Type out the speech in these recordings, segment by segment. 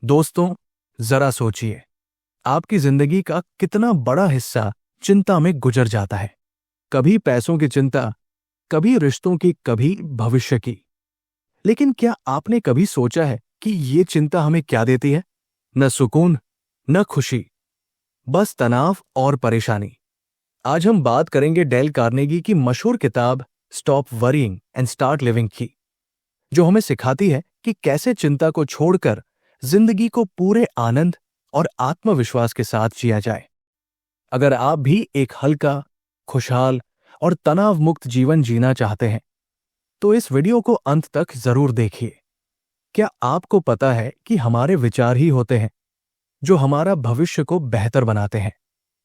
दोस्तों, जरा सोचिए, आपकी जिंदगी का कितना बड़ा हिस्सा चिंता में गुजर जाता है। कभी पैसों की चिंता, कभी रिश्तों की, कभी भविष्य की। लेकिन क्या आपने कभी सोचा है कि ये चिंता हमें क्या देती है? न सुकून, न खुशी, बस तनाव और परेशानी। आज हम बात करेंगे डेल कार्नेगी की मशहूर किताब stop worrying and start living की, जो हमें सिखाती है कि कैसे चिंता को छोड़कर जिंदगी को पूरे आनंद और आत्मविश्वास के साथ जिया जाए। अगर आप भी एक हल्का, खुशहाल और तनाव मुक्त जीवन जीना चाहते हैं, तो इस वीडियो को अंत तक जरूर देखिए। क्या आपको पता है कि हमारे विचार ही होते हैं जो हमारा भविष्य को बेहतर बनाते हैं?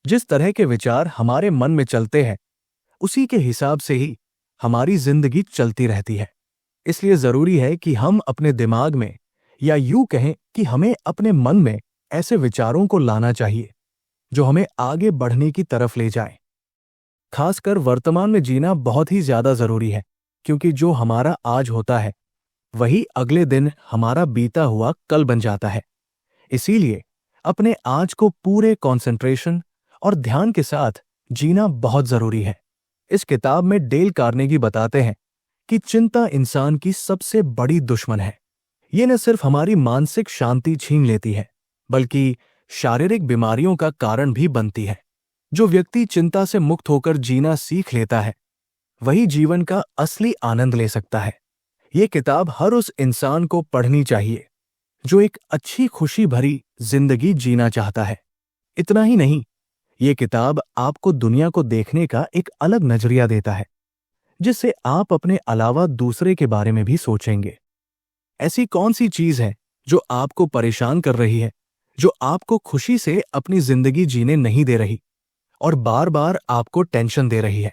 जिस तरह के विचार हमारे मन में चलते हैं, उसी के हिसाब से ही हमारी जिंदगी चलती रहती है। इसलिए जरूरी है कि हम अपने दिमाग में, या यूं कहें कि हमें अपने मन में ऐसे विचारों को लाना चाहिए जो हमें आगे बढ़ने की तरफ ले जाएं। खासकर वर्तमान में जीना बहुत ही ज्यादा जरूरी है, क्योंकि जो हमारा आज होता है वही अगले दिन हमारा बीता हुआ कल बन जाता है। इसीलिए अपने आज को पूरे कंसंट्रेशन और ध्यान के साथ जीना बहुत जरूरी है। इस किताब में डेल कार्नेगी बताते हैं कि चिंता इंसान की सबसे बड़ी दुश्मन है। ये न सिर्फ हमारी मानसिक शांति छीन लेती है, बल्कि शारीरिक बीमारियों का कारण भी बनती है। जो व्यक्ति चिंता से मुक्त होकर जीना सीख लेता है, वही जीवन का असली आनंद ले सकता है। ये किताब हर उस इंसान को पढ़नी चाहिए जो एक अच्छी, खुशी भरी जिंदगी जीना चाहता है। इतना ही नहीं, ये किताब आपको दुनिया को देखने का एक अलग नजरिया देता है, जिससे आप अपने अलावा दूसरे के बारे में भी सोचेंगे। ऐसी कौन सी चीज है जो आपको परेशान कर रही है, जो आपको खुशी से अपनी जिंदगी जीने नहीं दे रही और बार बार आपको टेंशन दे रही है?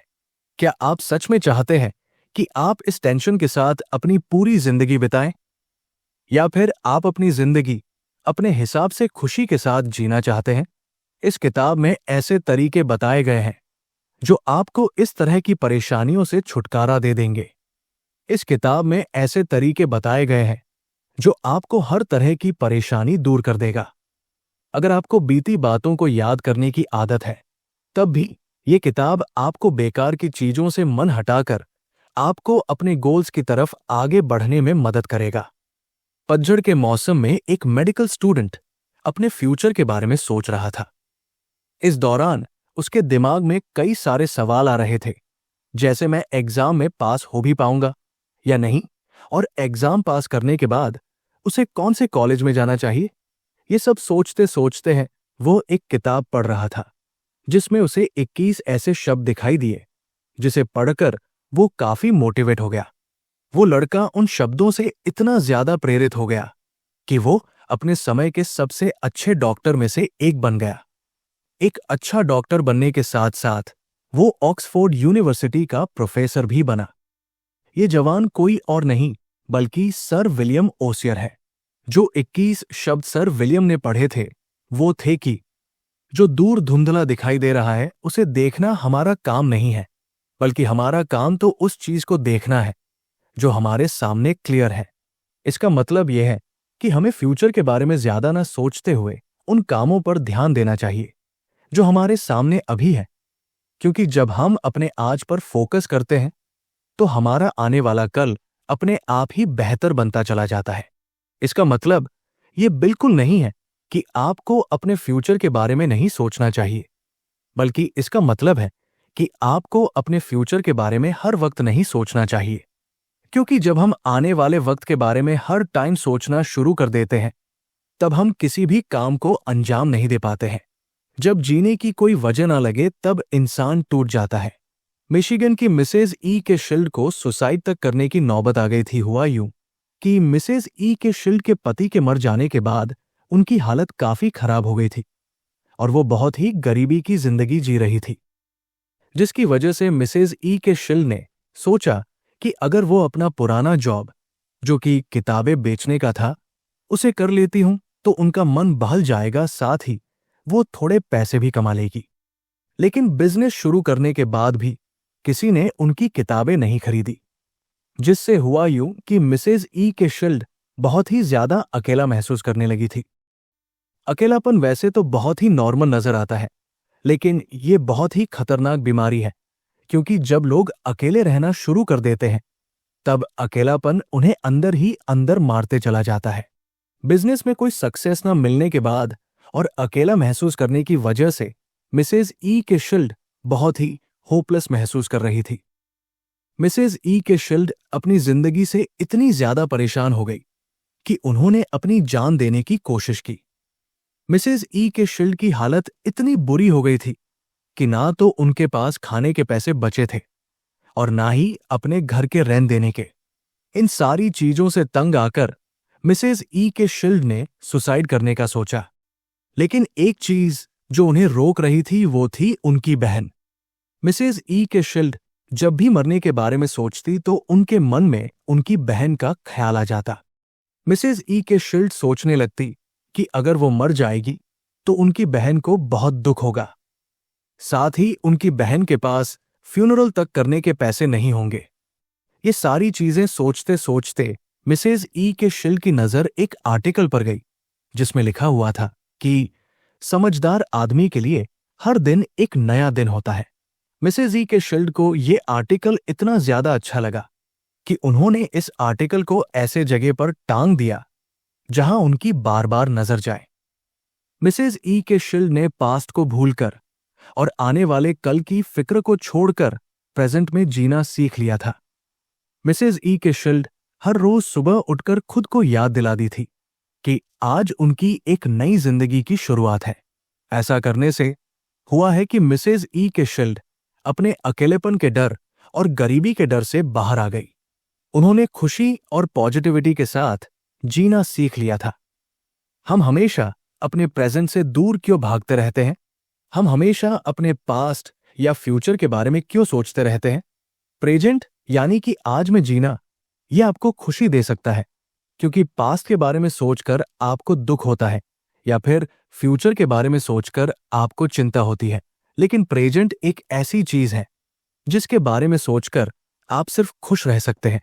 क्या आप सच में चाहते हैं कि आप इस टेंशन के साथ अपनी पूरी जिंदगी बिताएं? या फिर आप अपनी जिंदगी अपने हिसाब से खुशी के साथ जीना चाहते हैं? इस किताब में ऐसे तरीके बताए गए हैं जो आपको इस तरह की परेशानियों से छुटकारा दे देंगे। इस किताब में ऐसे तरीके बताए गए हैं जो आपको हर तरह की परेशानी दूर कर देगा। अगर आपको बीती बातों को याद करने की आदत है, तब भी ये किताब आपको बेकार की चीजों से मन हटाकर आपको अपने गोल्स की तरफ आगे बढ़ने में मदद करेगा। पतझड़ के मौसम में एक मेडिकल स्टूडेंट अपने फ्यूचर के बारे में सोच रहा था। इस दौरान उसके दिमाग में कई सारे सवाल आ रहे थे, जैसे मैं एग्जाम में पास हो भी पाऊंगा या नहीं, और एग्जाम पास करने के बाद उसे कौन से कॉलेज में जाना चाहिए। ये सब सोचते सोचते हैं वो एक किताब पढ़ रहा था, जिसमें उसे 21 ऐसे शब्द दिखाई दिए, जिसे पढ़कर वो काफी मोटिवेट हो गया। वो लड़का उन शब्दों से इतना ज्यादा प्रेरित हो गया कि वो अपने समय के सबसे अच्छे डॉक्टर में से एक बन गया। एक अच्छा डॉक्टर बनने के साथ साथ वो ऑक्सफोर्ड यूनिवर्सिटी का प्रोफेसर भी बना। ये जवान कोई और नहीं बल्कि सर विलियम ओसियर है। जो 21 शब्द सर विलियम ने पढ़े थे, वो थे कि जो दूर धुंधला दिखाई दे रहा है, उसे देखना हमारा काम नहीं है, बल्कि हमारा काम तो उस चीज को देखना है जो हमारे सामने क्लियर है। इसका मतलब यह है कि हमें फ्यूचर के बारे में ज्यादा ना सोचते हुए उन कामों पर ध्यान देना चाहिए जो हमारे सामने अभी है, क्योंकि जब हम अपने आज पर फोकस करते हैं तो हमारा आने वाला कल अपने आप ही बेहतर बनता चला जाता है। इसका मतलब ये बिल्कुल नहीं है कि आपको अपने फ्यूचर के बारे में नहीं सोचना चाहिए, बल्कि इसका मतलब है कि आपको अपने फ्यूचर के बारे में हर वक्त नहीं सोचना चाहिए, क्योंकि जब हम आने वाले वक्त के बारे में हर टाइम सोचना शुरू कर देते हैं, तब हम किसी भी काम को अंजाम नहीं दे पाते हैं। जब जीने की कोई वजह ना लगे, तब इंसान टूट जाता है। मिशिगन की मिसेज ई के शिल्ड को सुसाइड तक करने की नौबत आ गई थी। हुआ यूं कि मिसेज ई के शिल्ड के पति के मर जाने के बाद उनकी हालत काफी खराब हो गई थी और वो बहुत ही गरीबी की जिंदगी जी रही थी, जिसकी वजह से मिसेज ई के शिल्ड ने सोचा कि अगर वो अपना पुराना जॉब, जो कि किताबें बेचने का था, उसे कर लेती हूं तो उनका मन बहल जाएगा, साथ ही वो थोड़े पैसे भी कमा लेगी। लेकिन बिजनेस शुरू करने के बाद भी किसी ने उनकी किताबें नहीं खरीदी, जिससे हुआ यूं कि मिसेज ई के शिल्ड बहुत ही ज्यादा अकेला महसूस करने लगी थी। अकेलापन वैसे तो बहुत ही नॉर्मल नजर आता है, लेकिन ये बहुत ही खतरनाक बीमारी है, क्योंकि जब लोग अकेले रहना शुरू कर देते हैं तब अकेलापन उन्हें अंदर ही अंदर मारते चला जाता है। बिजनेस में कोई सक्सेस न मिलने के बाद और अकेला महसूस करने की वजह से मिसेज ई के शिल्ड बहुत ही होपलेस महसूस कर रही थी। मिसेज ई के शिल्ड अपनी जिंदगी से इतनी ज्यादा परेशान हो गई कि उन्होंने अपनी जान देने की कोशिश की। मिसेज ई के शिल्ड की हालत इतनी बुरी हो गई थी कि ना तो उनके पास खाने के पैसे बचे थे और ना ही अपने घर के रेंट देने के। इन सारी चीजों से तंग आकर मिसेज ई के शिल्ड ने सुसाइड करने का सोचा, लेकिन एक चीज जो उन्हें रोक रही थी वो थी उनकी बहन। मिसेज ई के शिल्ड जब भी मरने के बारे में सोचती तो उनके मन में उनकी बहन का ख्याल आ जाता। मिसेज ई के शिल्ड सोचने लगती कि अगर वो मर जाएगी तो उनकी बहन को बहुत दुख होगा, साथ ही उनकी बहन के पास फ्यूनरल तक करने के पैसे नहीं होंगे। ये सारी चीजें सोचते सोचते मिसेज ई के शिल्ड की नजर एक आर्टिकल पर गई जिसमें लिखा हुआ था कि समझदार आदमी के लिए हर दिन एक नया दिन होता है। मिसेज ई के शिल्ड को ये आर्टिकल इतना ज्यादा अच्छा लगा कि उन्होंने इस आर्टिकल को ऐसे जगह पर टांग दिया जहां उनकी बार बार नजर जाए। मिसेज ई के शिल्ड ने पास्ट को भूलकर और आने वाले कल की फिक्र को छोड़कर प्रेजेंट में जीना सीख लिया था। मिसेज ई के शिल्ड हर रोज सुबह उठकर खुद को याद दिलाती थी कि आज उनकी एक नई जिंदगी की शुरुआत है। ऐसा करने से हुआ है कि मिसेज ई के शिल्ड अपने अकेलेपन के डर और गरीबी के डर से बाहर आ गई। उन्होंने खुशी और पॉजिटिविटी के साथ जीना सीख लिया था। हम हमेशा अपने प्रेजेंट से दूर क्यों भागते रहते हैं? हम हमेशा अपने पास्ट या फ्यूचर के बारे में क्यों सोचते रहते हैं? प्रेजेंट यानी कि आज में जीना, यह आपको खुशी दे सकता है, क्योंकि पास्ट के बारे में सोचकर आपको दुख होता है या फिर फ्यूचर के बारे में सोचकर आपको चिंता होती है। लेकिन प्रेजेंट एक ऐसी चीज है जिसके बारे में सोचकर आप सिर्फ खुश रह सकते हैं।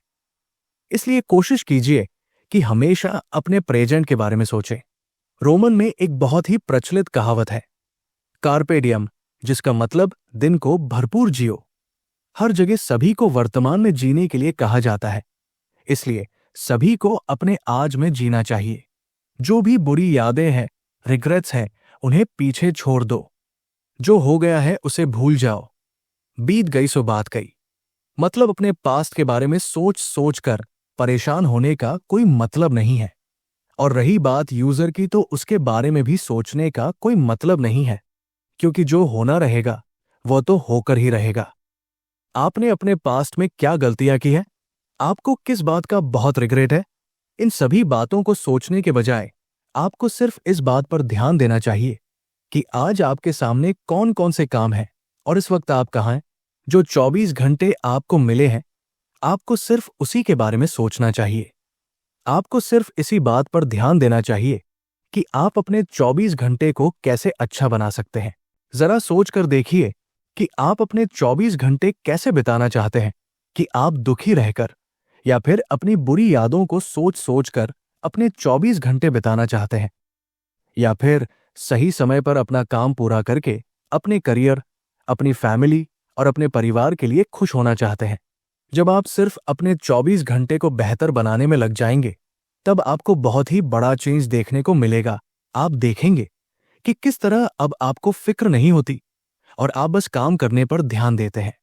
इसलिए कोशिश कीजिए कि हमेशा अपने प्रेजेंट के बारे में सोचें। रोमन में एक बहुत ही प्रचलित कहावत है, कार्पे डियम, जिसका मतलब दिन को भरपूर जियो। हर जगह सभी को वर्तमान में जीने के लिए कहा जाता है, इसलिए सभी को अपने आज में जीना चाहिए। जो भी बुरी यादें हैं, रिग्रेट्स हैं, उन्हें पीछे छोड़ दो। जो हो गया है उसे भूल जाओ। बीत गई सो बात गई। मतलब अपने पास्ट के बारे में सोच सोच कर परेशान होने का कोई मतलब नहीं है। और रही बात यूजर की, तो उसके बारे में भी सोचने का कोई मतलब नहीं है, क्योंकि जो होना रहेगा वो तो होकर ही रहेगा। आपने अपने पास्ट में क्या गलतियां की है? आपको किस बात का बहुत रिग्रेट है? इन सभी बातों को सोचने के बजाय आपको सिर्फ इस बात पर ध्यान देना चाहिए कि आज आपके सामने कौन कौन से काम हैं और इस वक्त आप कहाँ हैं। जो 24 घंटे आपको मिले हैं, आपको सिर्फ उसी के बारे में सोचना चाहिए। आपको सिर्फ इसी बात पर ध्यान देना चाहिए कि आप अपने 24 घंटे को कैसे अच्छा बना सकते हैं। जरा सोच कर देखिए कि आप अपने 24 घंटे कैसे बिताना चाहते हैं, कि आप दुखी रहकर या फिर अपनी बुरी यादों को सोच सोच कर अपने 24 घंटे बिताना चाहते हैं, या फिर सही समय पर अपना काम पूरा करके अपने करियर, अपनी फैमिली और अपने परिवार के लिए खुश होना चाहते हैं। जब आप सिर्फ अपने 24 घंटे को बेहतर बनाने में लग जाएंगे, तब आपको बहुत ही बड़ा चेंज देखने को मिलेगा। आप देखेंगे कि किस तरह अब आपको फिक्र नहीं होती और आप बस काम करने पर ध्यान देते हैं।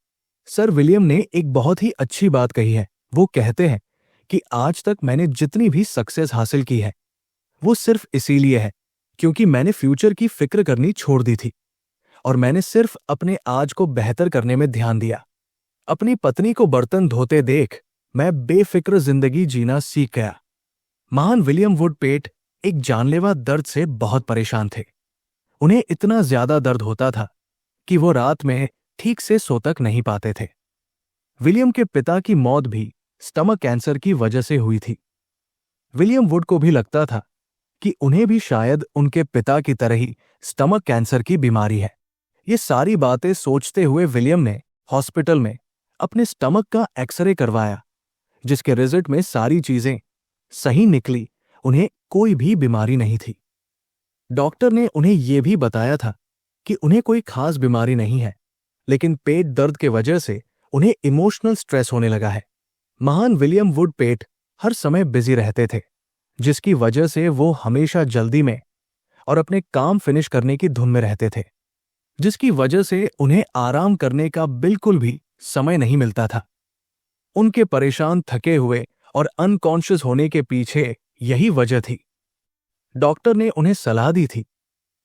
सर विलियम ने एक बहुत ही अच्छी बात कही है। वो कहते हैं कि आज तक मैंने जितनी भी सक्सेस हासिल की है, वो सिर्फ इसीलिए है क्योंकि मैंने फ्यूचर की फिक्र करनी छोड़ दी थी और मैंने सिर्फ अपने आज को बेहतर करने में ध्यान दिया। अपनी पत्नी को बर्तन धोते देख मैं बेफिक्र जिंदगी जीना सीख गया। महान विलियम वुड पेट एक जानलेवा दर्द से बहुत परेशान थे। उन्हें इतना ज्यादा दर्द होता था कि वो रात में ठीक से सो तक नहीं पाते थे। विलियम के पिता की मौत भी स्टमक कैंसर की वजह से हुई थी। विलियम वुड को भी लगता था कि उन्हें भी शायद उनके पिता की तरह ही स्टमक कैंसर की बीमारी है। ये सारी बातें सोचते हुए विलियम ने हॉस्पिटल में अपने स्टमक का एक्सरे करवाया, जिसके रिजल्ट में सारी चीजें सही निकली, उन्हें कोई भी बीमारी नहीं थी। डॉक्टर ने उन्हें यह भी बताया था कि उन्हें कोई खास बीमारी नहीं है, लेकिन पेट दर्द के वजह से उन्हें इमोशनल स्ट्रेस होने लगा है। महान विलियम वुड पेट हर समय बिजी रहते थे, जिसकी वजह से वो हमेशा जल्दी में और अपने काम फिनिश करने की धुन में रहते थे, जिसकी वजह से उन्हें आराम करने का बिल्कुल भी समय नहीं मिलता था। उनके परेशान, थके हुए और अनकॉन्शियस होने के पीछे यही वजह थी। डॉक्टर ने उन्हें सलाह दी थी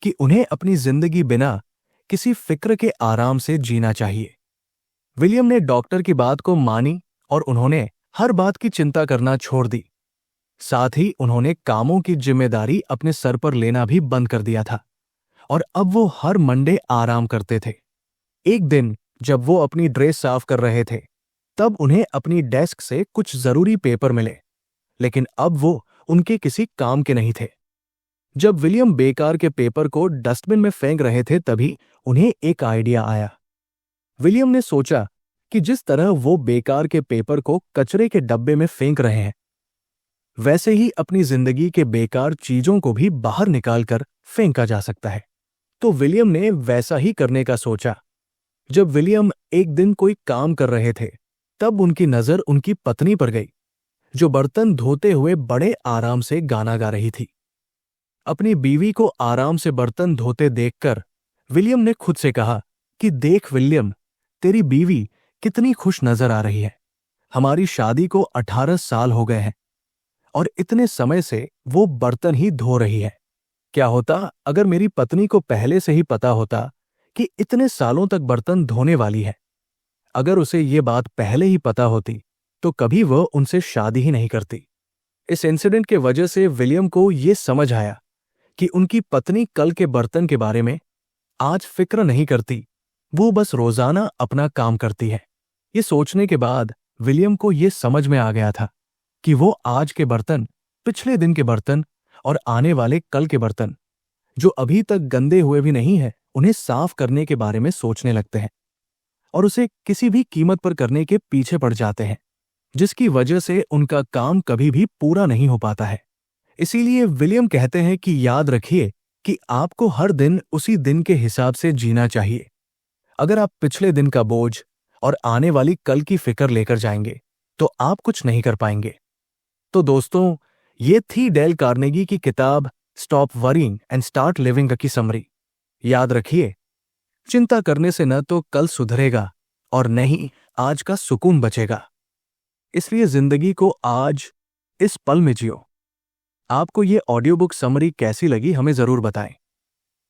कि उन्हें अपनी जिंदगी बिना किसी फिक्र के आराम से जीना चाहिए। विलियम ने डॉक्टर की बात को मानी और उन्होंने हर बात की चिंता करना छोड़ दी। साथ ही उन्होंने कामों की जिम्मेदारी अपने सर पर लेना भी बंद कर दिया था और अब वो हर मंडे आराम करते थे। एक दिन जब वो अपनी ड्रेस साफ कर रहे थे, तब उन्हें अपनी डेस्क से कुछ जरूरी पेपर मिले, लेकिन अब वो उनके किसी काम के नहीं थे। जब विलियम बेकार के पेपर को डस्टबिन में फेंक रहे थे, तभी उन्हें एक आइडिया आया। विलियम ने सोचा कि जिस तरह वो बेकार के पेपर को कचरे के डब्बे में फेंक रहे हैं, वैसे ही अपनी जिंदगी के बेकार चीजों को भी बाहर निकालकर फेंका जा सकता है। तो विलियम ने वैसा ही करने का सोचा। जब विलियम एक दिन कोई काम कर रहे थे, तब उनकी नजर उनकी पत्नी पर गई, जो बर्तन धोते हुए बड़े आराम से गाना गा रही थी। अपनी बीवी को आराम से बर्तन धोते देखकर विलियम ने खुद से कहा कि देख विलियम, तेरी बीवी कितनी खुश नजर आ रही है। हमारी शादी को 18 साल हो गए हैं और इतने समय से वो बर्तन ही धो रही है। क्या होता अगर मेरी पत्नी को पहले से ही पता होता कि इतने सालों तक बर्तन धोने वाली है? अगर उसे ये बात पहले ही पता होती तो कभी वह उनसे शादी ही नहीं करती। इस इंसिडेंट के वजह से विलियम को यह समझ आया कि उनकी पत्नी कल के बर्तन के बारे में आज फिक्र नहीं करती, वो बस रोजाना अपना काम करती है। ये सोचने के बाद विलियम को यह समझ में आ गया था कि वो आज के बर्तन, पिछले दिन के बर्तन और आने वाले कल के बर्तन, जो अभी तक गंदे हुए भी नहीं है, उन्हें साफ करने के बारे में सोचने लगते हैं और उसे किसी भी कीमत पर करने के पीछे पड़ जाते हैं, जिसकी वजह से उनका काम कभी भी पूरा नहीं हो पाता है। इसीलिए विलियम कहते हैं कि याद रखिए कि आपको हर दिन उसी दिन के हिसाब से जीना चाहिए। अगर आप पिछले दिन का बोझ और आने वाली कल की फिक्र लेकर जाएंगे तो आप कुछ नहीं कर पाएंगे। तो दोस्तों, ये थी डेल कार्नेगी की किताब stop worrying and start living की समरी। याद रखिए, चिंता करने से न तो कल सुधरेगा और न ही आज का सुकून बचेगा। इसलिए जिंदगी को आज इस पल में जियो। आपको ये ऑडियो बुक समरी कैसी लगी हमें जरूर बताएं,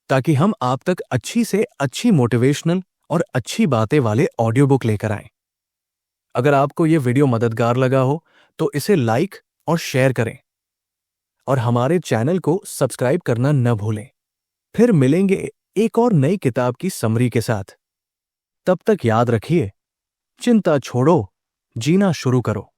ताकि हम आप तक अच्छी से अच्छी मोटिवेशनल और अच्छी बातें वाले ऑडियो बुक लेकर आएं। अगर आपको ये वीडियो मददगार लगा हो तो इसे लाइक और शेयर करें और हमारे चैनल को सब्सक्राइब करना न भूलें। फिर मिलेंगे एक और नई किताब की समरी के साथ। तब तक याद रखिए, चिंता छोड़ो, जीना शुरू करो।